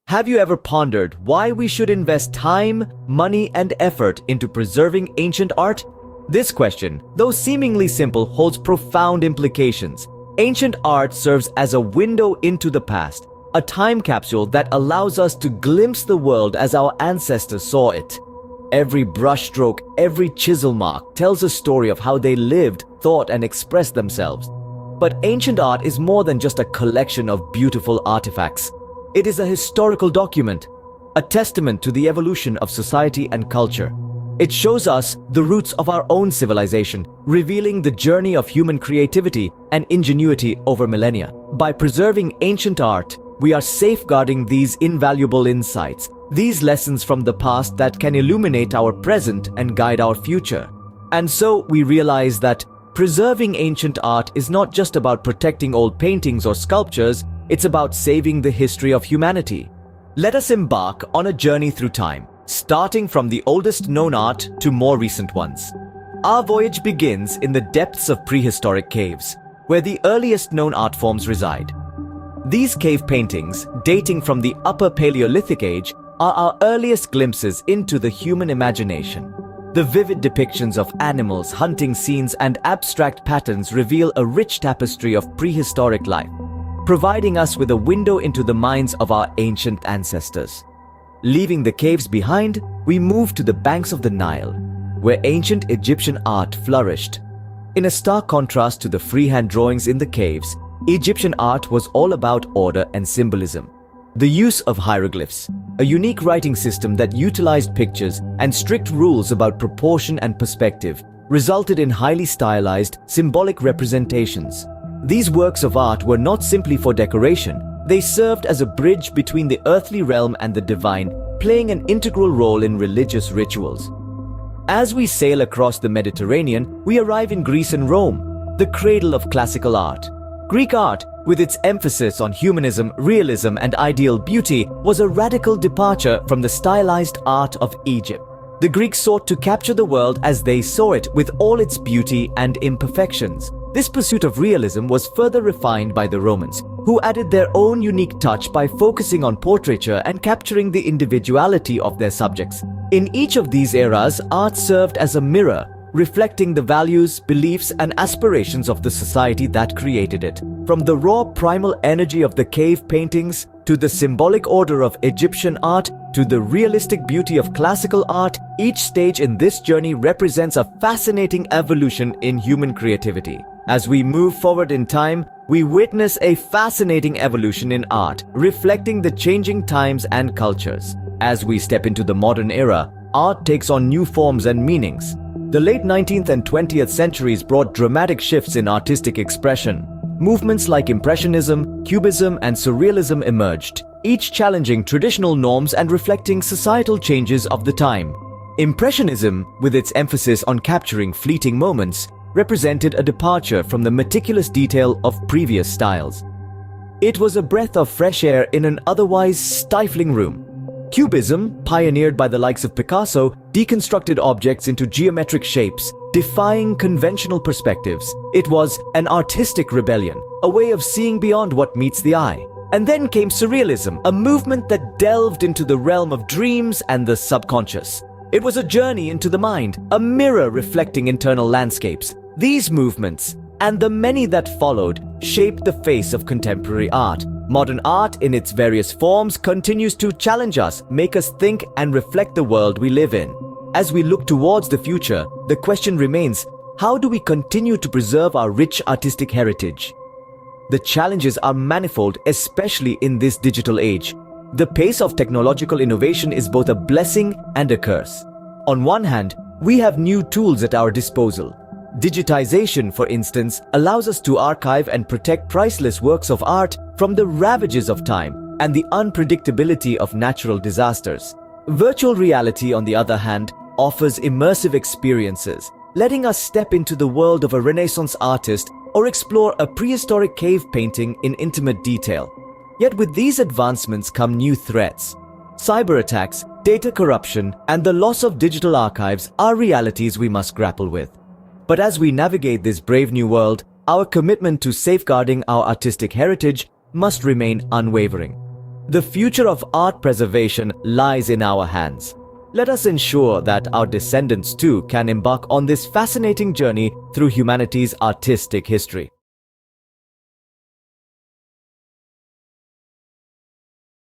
Have you ever pondered why we should invest time, money, and effort into preserving ancient art? This question, though seemingly simple, holds profound implications. Ancient art serves as a window into the past, a time capsule that allows us to glimpse the world as our ancestors saw it. Every brushstroke, every chisel mark tells a story of how they lived, thought, and expressed themselves. But ancient art is more than just a collection of beautiful artifacts. It is a historical document, a testament to the evolution of society and culture. It shows us the roots of our own civilization, revealing the journey of human creativity and ingenuity over millennia. By preserving ancient art, we are safeguarding these invaluable insights, these lessons from the past that can illuminate our present and guide our future. And so we realize that preserving ancient art is not just about protecting old paintings or sculptures, it's about saving the history of humanity. Let us embark on a journey through time, starting from the oldest known art to more recent ones. Our voyage begins in the depths of prehistoric caves, where the earliest known art forms reside. These cave paintings, dating from the Upper Paleolithic age, are our earliest glimpses into the human imagination. The vivid depictions of animals, hunting scenes, and abstract patterns reveal a rich tapestry of prehistoric life, providing us with a window into the minds of our ancient ancestors. Leaving the caves behind, we move to the banks of the Nile, where ancient Egyptian art flourished. In a stark contrast to the freehand drawings in the caves, Egyptian art was all about order and symbolism. The use of hieroglyphs, a unique writing system that utilized pictures and strict rules about proportion and perspective, resulted in highly stylized, symbolic representations. These works of art were not simply for decoration, they served as a bridge between the earthly realm and the divine, playing an integral role in religious rituals. As we sail across the Mediterranean, we arrive in Greece and Rome, the cradle of classical art. Greek art, with its emphasis on humanism, realism, and ideal beauty, was a radical departure from the stylized art of Egypt. The Greeks sought to capture the world as they saw it, with all its beauty and imperfections. This pursuit of realism was further refined by the Romans, who added their own unique touch by focusing on portraiture and capturing the individuality of their subjects. In each of these eras, art served as a mirror, reflecting the values, beliefs, and aspirations of the society that created it. From the raw primal energy of the cave paintings, to the symbolic order of Egyptian art, to the realistic beauty of classical art, each stage in this journey represents a fascinating evolution in human creativity. As we move forward in time, we witness a fascinating evolution in art, reflecting the changing times and cultures. As we step into the modern era, art takes on new forms and meanings. The late 19th and 20th centuries brought dramatic shifts in artistic expression. Movements like Impressionism, Cubism, and Surrealism emerged, each challenging traditional norms and reflecting societal changes of the time. Impressionism, with its emphasis on capturing fleeting moments, represented a departure from the meticulous detail of previous styles. It was a breath of fresh air in an otherwise stifling room. Cubism, pioneered by the likes of Picasso, deconstructed objects into geometric shapes, defying conventional perspectives. It was an artistic rebellion, a way of seeing beyond what meets the eye. And then came Surrealism, a movement that delved into the realm of dreams and the subconscious. It was a journey into the mind, a mirror reflecting internal landscapes. These movements, and the many that followed, shaped the face of contemporary art. Modern art, in its various forms, continues to challenge us, make us think, and reflect the world we live in. As we look towards the future, the question remains, how do we continue to preserve our rich artistic heritage? The challenges are manifold, especially in this digital age. The pace of technological innovation is both a blessing and a curse. On one hand, we have new tools at our disposal. Digitization, for instance, allows us to archive and protect priceless works of art from the ravages of time and the unpredictability of natural disasters. Virtual reality, on the other hand, offers immersive experiences, letting us step into the world of a Renaissance artist or explore a prehistoric cave painting in intimate detail. Yet with these advancements come new threats. Cyber attacks, data corruption, and the loss of digital archives are realities we must grapple with. But as we navigate this brave new world, our commitment to safeguarding our artistic heritage must remain unwavering. The future of art preservation lies in our hands. Let us ensure that our descendants too can embark on this fascinating journey through humanity's artistic history.